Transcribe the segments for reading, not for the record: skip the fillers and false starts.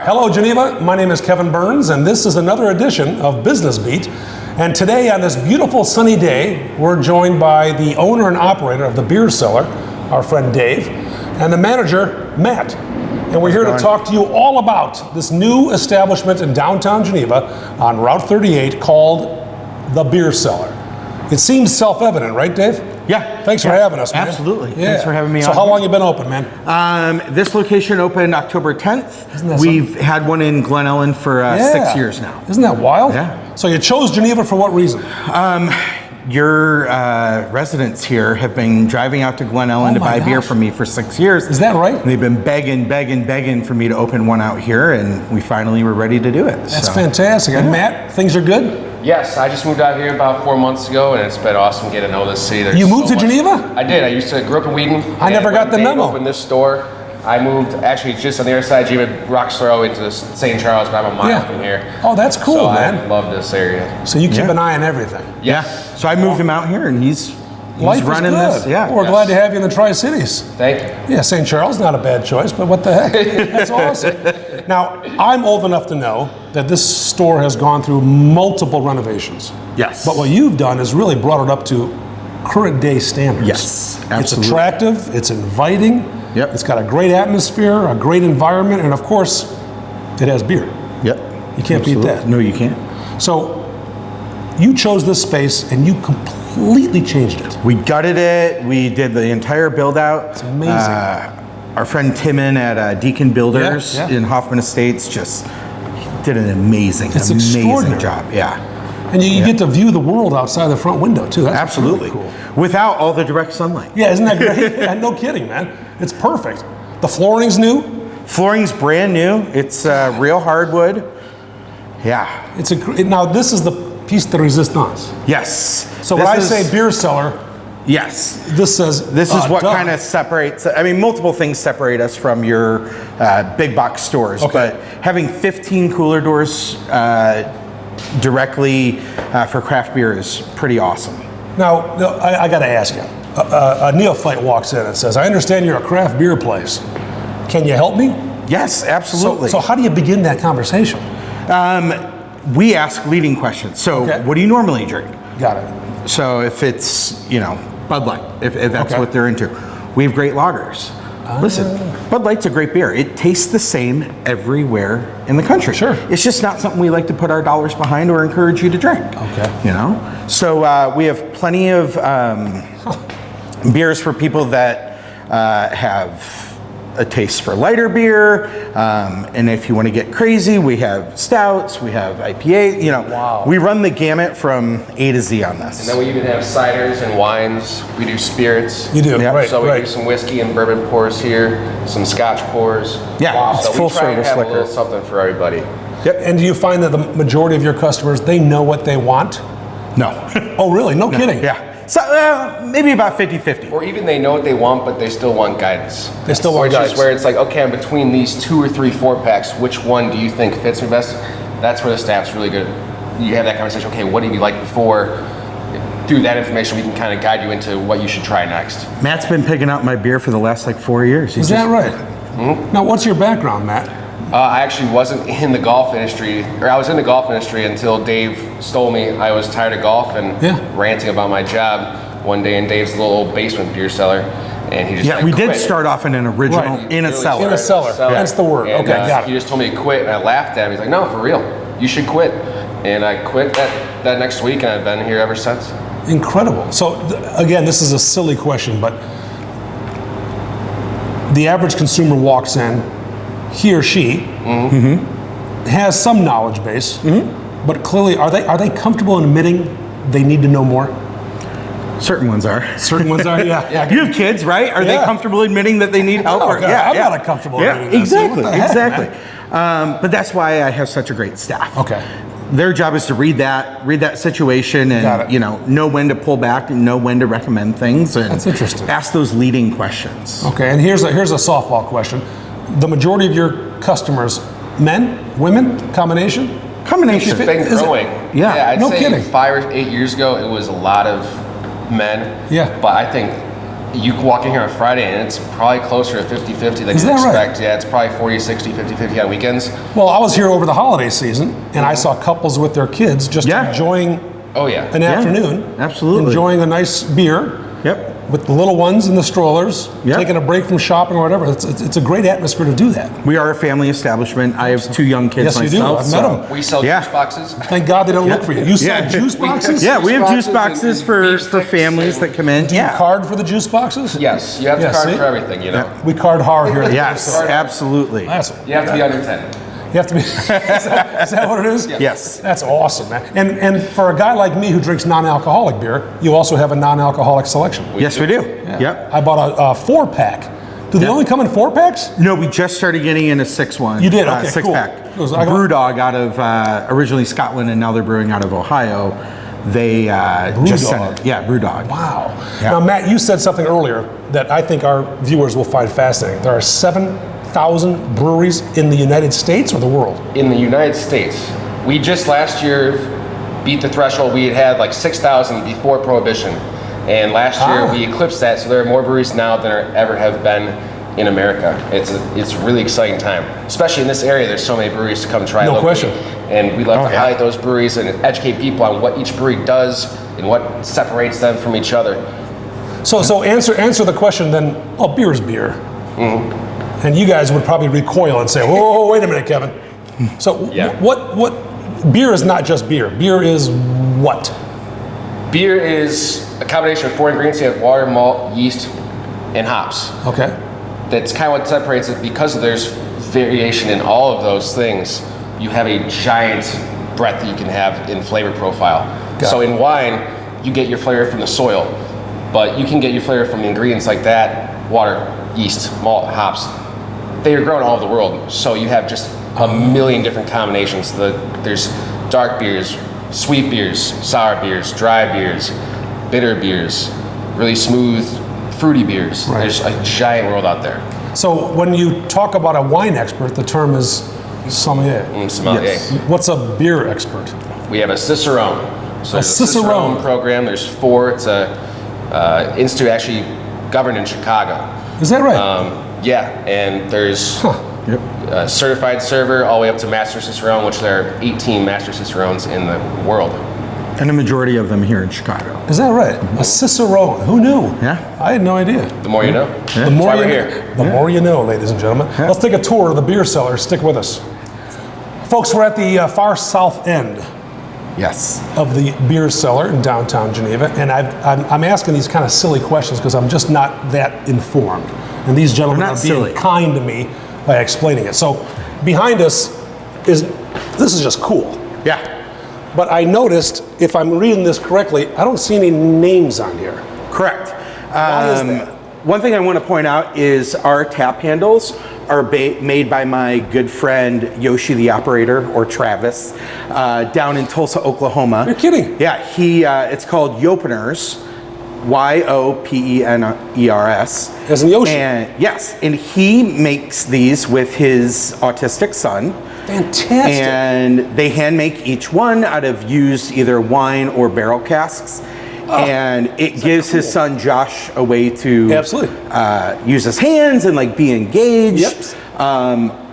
Hello, Geneva. My name is Kevin Burns, and this is another edition of Business Beat. And today, on this beautiful sunny day, we're joined by the owner and operator of the Beer Cellar, our friend Dave, and the manager, Matt. And we're here to talk to you all about this new establishment in downtown Geneva on Route 38 called the Beer Cellar. It seems self-evident, right, Dave? Yeah. Thanks for having us, man. Absolutely. Yeah. Thanks for having me on. So how long you been open, man? This location opened October 10th. We've had one in Glen Ellen for 6 years now. Isn't that wild? Yeah. So you chose Geneva for what reason? Your residents here have been driving out to Glen Ellen to buy beer from me for 6 years. Is that right? They've been begging for me to open one out here, and we finally were ready to do it. That's fantastic. And Matt, things are good? Yes, I just moved out here about 4 months ago, and it's been awesome getting to know this city. You moved to Geneva? I did. I grew up in Wheaton. I never got the memo. When Dave opened this store, I moved actually just on the other side of Geneva Roxborough into St. Charles, but I'm a mile from here. Oh, that's cool, so man. I love this area. So you keep an eye on everything. Yeah. So I moved him out here, and he's running this. Yeah. Well, we're glad to have you in the Tri-Cities. Thank you. Yeah, St. Charles, not a bad choice, but what the heck? That's awesome. Now, I'm old enough to know that this store has gone through multiple renovations. Yes. But what you've done is really brought it up to current day standards. Yes, absolutely. It's attractive, it's inviting, Yep. It's got a great atmosphere, a great environment, and of course, it has beer. Yep. You can't beat that. No, you can't. So, you chose this space and you completely changed it. We gutted it. We did the entire build out. It's amazing. Our friend Timon at Deacon Builders in Hoffman Estates just did an amazing job. Yeah. And you get to view the world outside the front window too. That's absolutely really cool. Without all the direct sunlight. Yeah, isn't that great? Yeah, no kidding, man. It's perfect. The flooring's new. Flooring's brand new. It's real hardwood. Yeah. Now this is the piece de resistance. Yes. So when I say beer cellar, yes, this is what kind of separates. I mean, multiple things separate us from your big box stores, but having 15 cooler doors directly for craft beer is pretty awesome. Now, I got to ask you. A neophyte walks in and says, "I understand you're a craft beer place. Can you help me?" Yes, absolutely. So how do you begin that conversation? We ask leading questions. So, what do you normally drink? Got it. So if it's Bud Light, if that's what they're into, we have great lagers. Listen, Bud Light's a great beer. It tastes the same everywhere in the country. Sure. It's just not something we like to put our dollars behind or encourage you to drink. Okay. So we have plenty of beers for people that have a taste for lighter beer, and if you want to get crazy, we have stouts, we have IPA. We run the gamut from A to Z on this. And then we even have ciders and wines. We do spirits. You do, right? So we do some whiskey and bourbon pours here, some Scotch pours. Yeah, it's so full we try service and have liquor. a little something for everybody. Yep. And do you find that the majority of your customers, they know what they want? No. Oh, really? No kidding. Yeah. So maybe about 50-50. Or even they know what they want, but they still want guidance. They still want guidance. Which is where it's like, okay, I'm between these 2 or 3 4-packs. Which one do you think fits me best? That's where the staff's really good. You have that conversation. Okay, what did you like before? Through that information, we can kind of guide you into what you should try next. Matt's been picking out my beer for the last 4 years. Is that right? Mm-hmm. Now, what's your background, Matt? I actually wasn't in the golf industry, or I was in the golf industry until Dave stole me. I was tired of golf and ranting about my job one day in Dave's little old basement beer cellar, and he just we quit. did start off in an original in a cellar. In a cellar. That's the word. And, got it. He just told me to quit, and I laughed at him. He's like, "No, for real, you should quit." And I quit that next week, and I've been here ever since. Incredible. So again, this is a silly question, but the average consumer walks in, he or she has some knowledge base, but clearly, are they comfortable in admitting they need to know more? Certain ones are. Certain ones are, yeah. You have kids, right? Are they comfortable admitting that they need help? I'm not comfortable admitting that. Exactly. But that's why I have such a great staff. Okay. Their job is to read that situation and know when to pull back and know when to recommend things. And that's interesting. Ask those leading questions. Okay, and here's a softball question. The majority of your customers, men, women, combination? Combination. It's been growing. Yeah, I'd no say kidding. 5 or 8 years ago, it was a lot of men. Yeah. But I think You can walk in here on Friday and it's probably closer to 50-50 than Is you that right? expect. Yeah, it's probably 40-60, 50-50 on weekends. Well, I was here over the holiday season, and I saw couples with their kids just Yeah. enjoying Oh yeah. an afternoon. absolutely. Enjoying a nice beer. Yep. With the little ones in the strollers, Yep. taking a break from shopping or whatever. It's a great atmosphere to do that. We are a family establishment. I have 2 young kids Yes, you do. myself. I've met so- 'em. We sell Yeah. juice boxes. Thank God they don't look for you. You sell Yeah. juice boxes? Yeah, we have juice Boxes boxes and for beef sticks families that come in. Do you Yeah. card for the juice boxes? Yes, you have to Yeah, card see? for everything, you know. We card hard here. At the Yes, Beer Cellar. absolutely. That's, You have to be under 10. you have to be. Is that what it is? Yes. That's awesome, man. And for a guy like me who drinks non-alcoholic beer, you also have a non-alcoholic selection. Yes, we do. Yeah. Yep. I bought a 4-pack. Do they only come in 4-packs? No, we just started getting in a 6-1. You did? Okay, 6-pack. cool. So I got- Brewdog out of originally Scotland, and now they're brewing out of Ohio. They just sent Brewdog. it. Yeah, Brewdog. Wow. Yeah. Now, Matt, you said something earlier that I think our viewers will find fascinating. There are 7,000 breweries in the United States or the world? In the United States, we just last year beat the threshold. We had like 6,000 before Prohibition. And last year Ah. we eclipsed that, so there are more breweries now than there ever have been in America. It's a really exciting time, especially in this area. There's so many breweries to come try. No locally. question. And we love Oh, to yeah. highlight those breweries and educate people on what each brewery does and what separates them from each other. So answer the question then. Oh, beer is beer. And you guys would probably recoil and say, "Whoa, wait a minute, Kevin." So Yeah. what? Beer is not just beer. Beer is what? Beer is a combination of 4 ingredients. You have water, malt, yeast, and hops. Okay. That's kind of what separates it because there's variation in all of those things. You have a giant breadth that you can have in flavor profile. Got So it. in wine, you get your flavor from the soil, but you can get your flavor from the ingredients like that: water, yeast, malt, hops. They are grown all over the world, so you have just a million different combinations. There's dark beers, sweet beers, sour beers, dry beers, bitter beers, really smooth, fruity beers. Right. There's a giant world out there. So when you talk about a wine expert, the term is sommelier. Sommelier. Yes. What's a beer expert? We have a Cicerone. So there's Cicerone. program. There's 4. It's a institute actually governed in Chicago. Is that right? Yeah, and there's Yep. a certified server all the way up to Master Cicerone, which there are 18 Master Cicerones in the world. And a majority of them here in Chicago. Is that right? A Cicerone. Who knew? Yeah. I had no idea. The more you know. The more why you we're know, here. The more you know, ladies and gentlemen. Let's take a tour of the beer cellar. Stick with us. Folks, we're at the far south end Yes. of the beer cellar in downtown Geneva, and I'm asking these kind of silly questions because I'm just not that informed. And these gentlemen They're are not being silly. kind to me by explaining it. So behind us this is just cool. Yeah. But I noticed, if I'm reading this correctly, I don't see any names on here. Correct. Why is that? One thing I want to point out is our tap handles are made by my good friend Yoshi, the operator, or Travis, down in Tulsa, Oklahoma. You're kidding. Yeah, it's called Yopeners, Yopeners, As in Yoshi. And yes, and he makes these with his autistic son. Fantastic. And they hand make each one out of used either wine or barrel casks. And it gives his son Josh a way to Absolutely. Use his hands and like be engaged. Yep.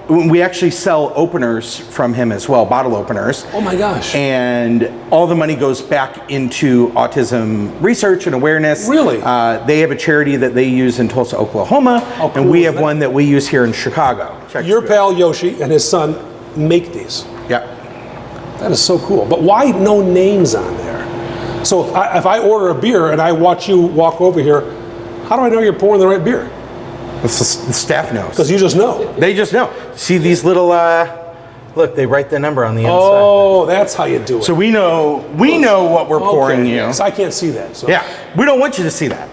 We actually sell openers from him as well, bottle openers. Oh my gosh. And all the money goes back into autism research and awareness. Really? They have a charity that they use in Tulsa, Oklahoma, How cool and we is have that? one that we use here in Chicago. Check Your this out. pal Yoshi and his son make these. Yeah. That is so cool. But why no names on there? So if I order a beer and I watch you walk over here, how do I know you're pouring the right beer? The staff knows. Because you just know. They just know. See these little, look, they write the number on the inside. Oh, that's how you do it. So we know what we're pouring Okay, you. yes, I can't see that. So Yeah, we don't want you to see that.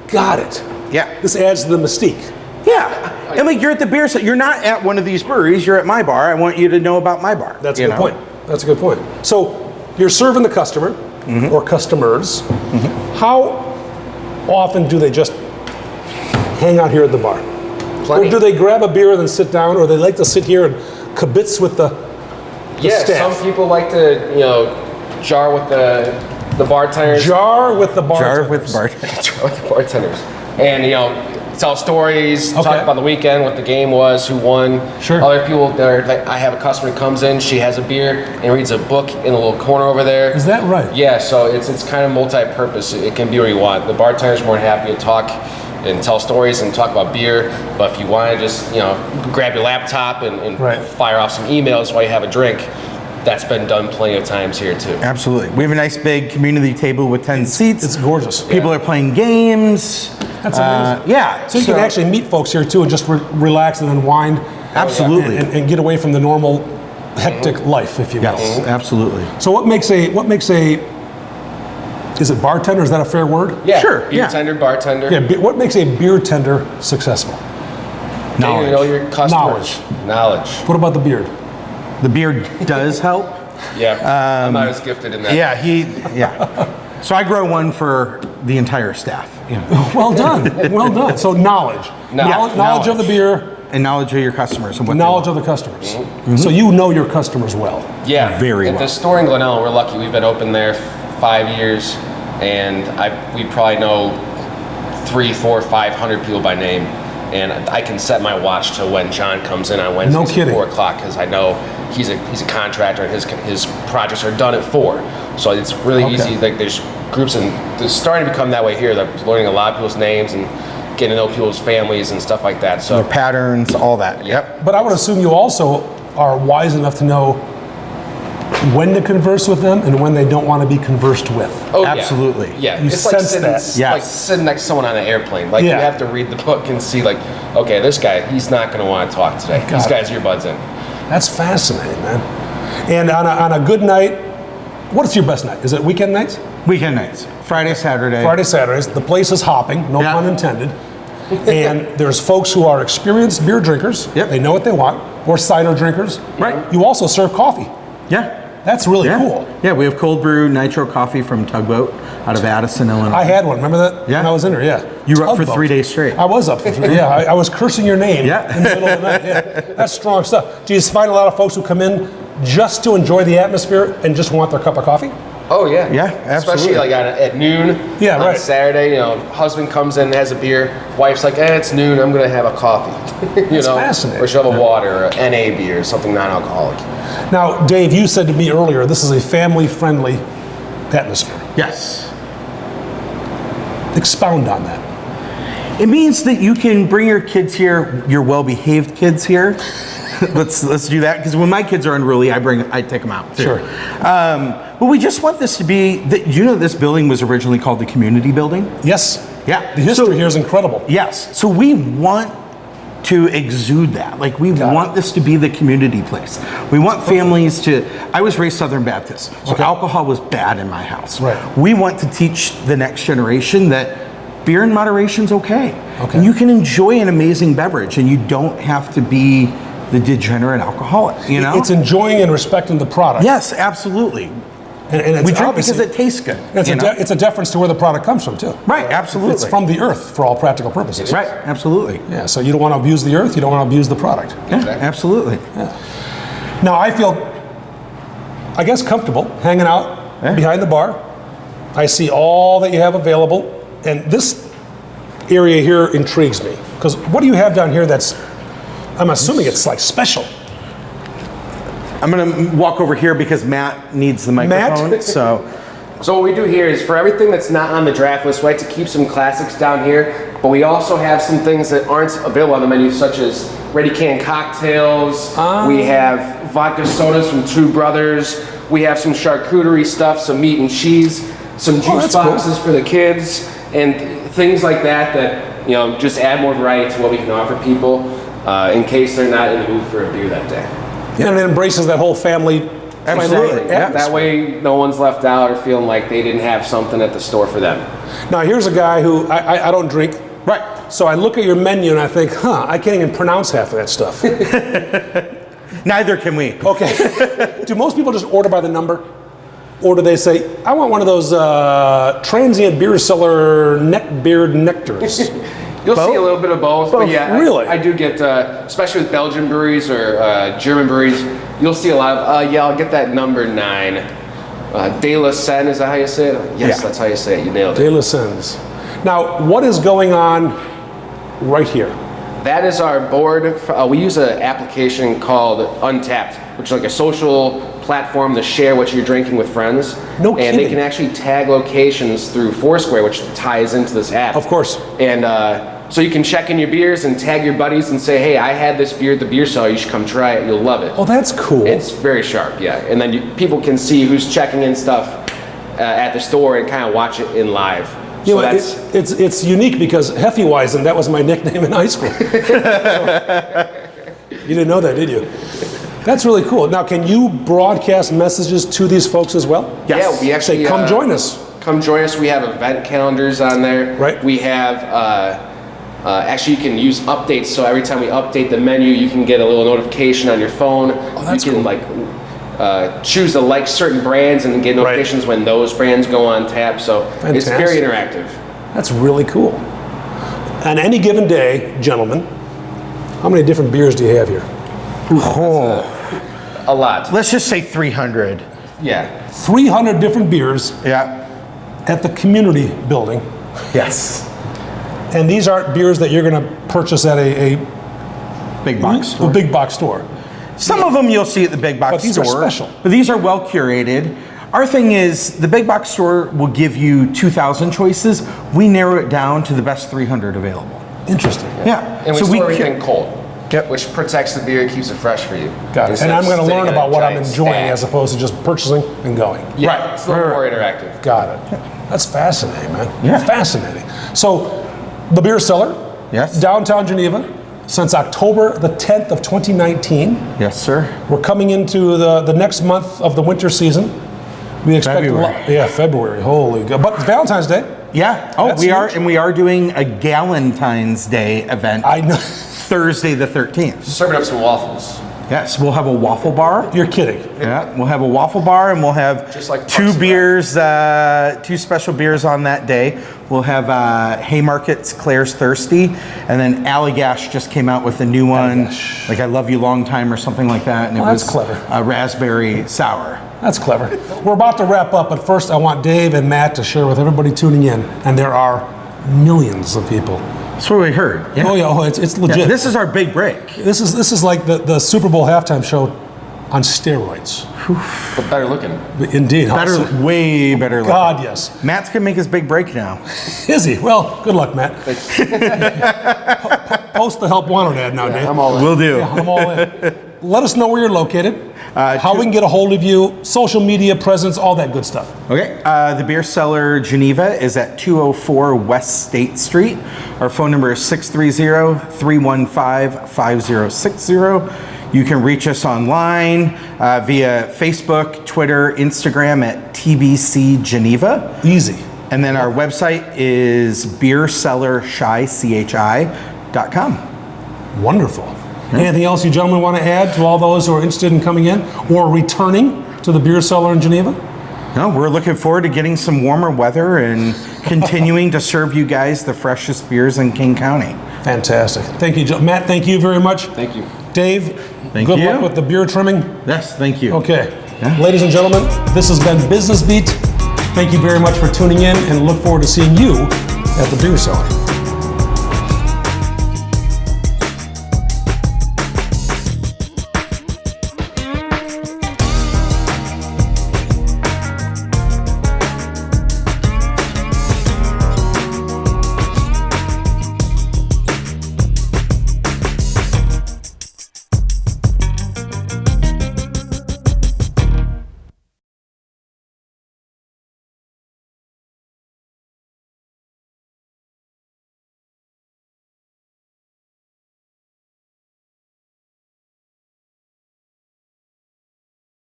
Got it. Yeah. This adds to the mystique. Yeah. And like you're at the beer, so you're not at one of these breweries, you're at my bar. I want you to know about my bar. That's a you good know? point. That's a good point. So you're serving the customer or customers. How often do they just hang out here at the bar? Plenty. Or do they grab a beer and then sit down, or they like to sit here and kibitz with the Yeah, staff? some people like to, jar with the the bartenders. Jar with the bartenders. Jar with bartenders. Jar with the bartenders. And, tell stories, Okay. talk about the weekend, what the game was, who won. Sure. Other people, I have a customer who comes in, she has a beer and reads a book in a little corner over there. Is that right? Yeah, so it's kind of multi-purpose. It can be where you want. The bartender's more than happy to talk and tell stories and talk about beer. But if you want to just, grab your laptop and Right. fire off some emails while you have a drink, that's been done plenty of times here too. Absolutely. We have a nice big community table with 10 seats. It's gorgeous. People are playing games. That's amazing. Yeah. So you can actually meet folks here too and just relax and unwind. Absolutely. And get away from the normal hectic life, if you will. Yes, absolutely. So what makes a is it bartender? Is that a fair word? Yeah, Sure, beer yeah. tender, bartender. Yeah. What makes a beer tender successful? Getting to know your customers. Knowledge. What about the beard? The beard does help. Yeah, I'm not as gifted in that. Yeah. So I grow one for the entire staff. Well done. Well done. So knowledge. Knowledge of the beer. And knowledge of your customers and what Knowledge they of the customers. So you know your customers well. Yeah, Very At well. the store in Glenelg, we're lucky. We've been open there 5 years, and we probably know 300, 400, 500 people by name. And I can set my watch to when John comes in on Wednesdays No kidding. at 4 o'clock because I know he's a contractor and his projects are done at 4. So it's really easy. Like there's groups and it's starting to become that way here. They're learning a lot of people's names and getting to know people's families and stuff like that. So Their patterns, all that. Yep. But I would assume you also are wise enough to know when to converse with them and when they don't want to be conversed with. Oh, yeah. Absolutely. Yeah, You it's like sense sitting, that. Yes. like sitting next to someone on an airplane. Like Yeah. you have to read the book and see, like, okay, this guy, he's not going to want to talk today. These guys, earbuds in. That's fascinating, man. And on a good night, what is your best night? Is it weekend nights? Weekend nights. Friday, Saturday. Friday, Saturdays. The place is hopping, no Yeah. pun intended. And there's folks who are experienced beer drinkers. Yep. They know what they want. Or cider drinkers. Right. You also serve coffee. Yeah. That's really Yeah. cool. Yeah, we have cold brew nitro coffee from Tugboat out of Addison, Illinois. I had one. Remember that? Yeah. When I was in there, yeah. You were up for Tugboat. 3 days straight. I was up for 3. Yeah, I was cursing your name Yeah. in the middle of the night. Yeah, that's strong stuff. Do you find a lot of folks who come in just to enjoy the atmosphere and just want their cup of coffee? Oh, yeah. Yeah, Especially absolutely. like at noon Yeah, on right. Saturday, husband comes in, has a beer. Wife's like, it's noon, I'm going to have a coffee. That's fascinating. Or she'll have a water or an NA beer, something non-alcoholic. Now, Dave, you said to me earlier, this is a family-friendly atmosphere. Yes. Expound on that. It means that you can bring your kids here, your well-behaved kids here. let's do that, because when my kids are unruly, I take them out too. Sure. But we just want this to be that this building was originally called the community building. Yes. Yeah. The history here is incredible. Yes. So we want to exude that. Like we want this to be the community place. We want families to. I was raised Southern Baptist, so Okay. alcohol was bad in my house. Right. We want to teach the next generation that beer in moderation is okay. Okay. And you can enjoy an amazing beverage, and you don't have to be the degenerate alcoholic. It's enjoying and respecting the product. Yes, absolutely. And it's We drink obviously- because it tastes good. It's a deference to where the product comes from, too. Right, absolutely. It's from the earth for all practical purposes. Right, absolutely. Yeah, so you don't want to abuse the earth, you don't want to abuse the product. Yeah, absolutely. Now, I feel, I guess, comfortable hanging out behind the bar. I see all that you have available, and this area here intrigues me. Because what do you have down here that's, I'm assuming it's like special. I'm gonna walk over here because Matt needs the microphone. Matt? So So what we do here is for everything that's not on the draft list, we like to keep some classics down here, but we also have some things that aren't available on the menu, such as ready canned cocktails. We have vodka sodas from Two Brothers. We have some charcuterie stuff, some meat and cheese, some juice that's cool. boxes for the kids, and things like that just add more variety to what we can offer people in case they're not in the mood for a beer that day. And it embraces that whole family. Absolutely. Yeah. That way no one's left out or feeling like they didn't have something at the store for them. Now, here's a guy who, I don't drink. right. So I look at your menu and I think, I can't even pronounce half of that stuff. Neither can we. Okay. Do most people just order by the number? Or do they say, I want one of those transient beer cellar neckbeard nectars? You'll see a little bit of both, but yeah, really? I do get, especially with Belgian breweries or German breweries, you'll see a lot of, I'll get that number 9. De La Seine, is that how you say it? Yes, Yeah. that's how you say it. You nailed it. De La Sens. Now, what is going on right here? That is our board. We use an application called Untapped, which is like a social platform to share what you're drinking with friends. No And they kidding. can actually tag locations through Foursquare, which ties into this app. Of course. And so you can check in your beers and tag your buddies and say, hey, I had this beer at the beer cellar. You should come try it. You'll love it. Oh, that's cool. It's very sharp, yeah. And then people can see who's checking in stuff at the store and kind of watch it in live. You So know, that's it's unique because Hefeweizen, that was my nickname in high school. You didn't know that, did you? That's really cool. Now, can you broadcast messages to these folks as well? Yeah, we actually Say, come join us. Come join us. We have event calendars on there. Right. We have actually you can use updates. So every time we update the menu, you can get a little notification on your phone. Oh, that's you can cool. choose to like certain brands and get notifications when those brands go on tap. So it's very Fantastic. interactive. That's really cool. On any given day, gentlemen, how many different beers do you have here? A lot. Let's just say 300. Yeah. 300 different beers Yeah. at the community building. Yes. And these aren't beers that you're going to purchase at a Big box store. big box store. Some of them you'll see at the big box But these are store. special. But these are well curated. Our thing is the big box store will give you 2,000 choices. We narrow it down to the best 300 available. Interesting. Yeah. And we so store we everything cold. Yep. Which protects the beer and keeps it fresh for you. Got it. Instead And I'm of going to sitting learn in a about what I'm giant enjoying stack. as opposed to just purchasing and going. Yeah, Right. it's a little more interactive. Got it. That's fascinating, man. Yeah. Fascinating. So, the Beer Cellar, Yes. downtown Geneva, since October the 10th of 2019. Yes, sir. We're coming into the next month of the winter season. We expect February. February. Holy God. But it's Valentine's Day. Yeah. Oh, That's we are, huge. and we are doing a Galentine's Day event I know. Thursday the 13th. Serving up some waffles. Yes, we'll have a waffle bar. You're kidding. Yeah, we'll have a waffle bar, and we'll have Just like two Parks and Rec. beers, two special beers on that day. We'll have Haymarket's Claire's Thirsty, and then Allagash just came out with a new one, Allagash. like I Love You Long Time or something like that, and it Well, was that's clever. a raspberry sour. That's clever. We're about to wrap up, but first I want Dave and Matt to share with everybody tuning in, and there are millions of people. That's what we heard. Yeah. Oh yeah, it's legit. Yeah, this is our big break. This is like the Super Bowl halftime show on steroids. But better looking. Indeed. Better, way better. looking. God, yes. Matt's gonna make his big break now. Is he? Well, good luck, Matt. Post the help wanted ad now, Dave. I'm all in. Will do. Yeah, I'm all in. Let us know where you're located, how we can get a hold of you, social media presence, all that good stuff. Okay, the Beer Cellar Geneva is at 204 West State Street. Our phone number is 630-315-5060. You can reach us online via Facebook, Twitter, Instagram at TBC Geneva. Easy. And then our website is beercellarshy.com. Wonderful. Anything else you gentlemen want to add to all those who are interested in coming in or returning to the Beer Cellar in Geneva? No, we're looking forward to getting some warmer weather and continuing to serve you guys the freshest beers in King County. Fantastic. Thank you, Matt. Thank you very much. Thank you. Dave, Thank good you. luck with the beer trimming. Yes, thank you. Okay. Yeah. Ladies and gentlemen, this has been Business Beat. Thank you very much for tuning in and look forward to seeing you at the Beer Cellar.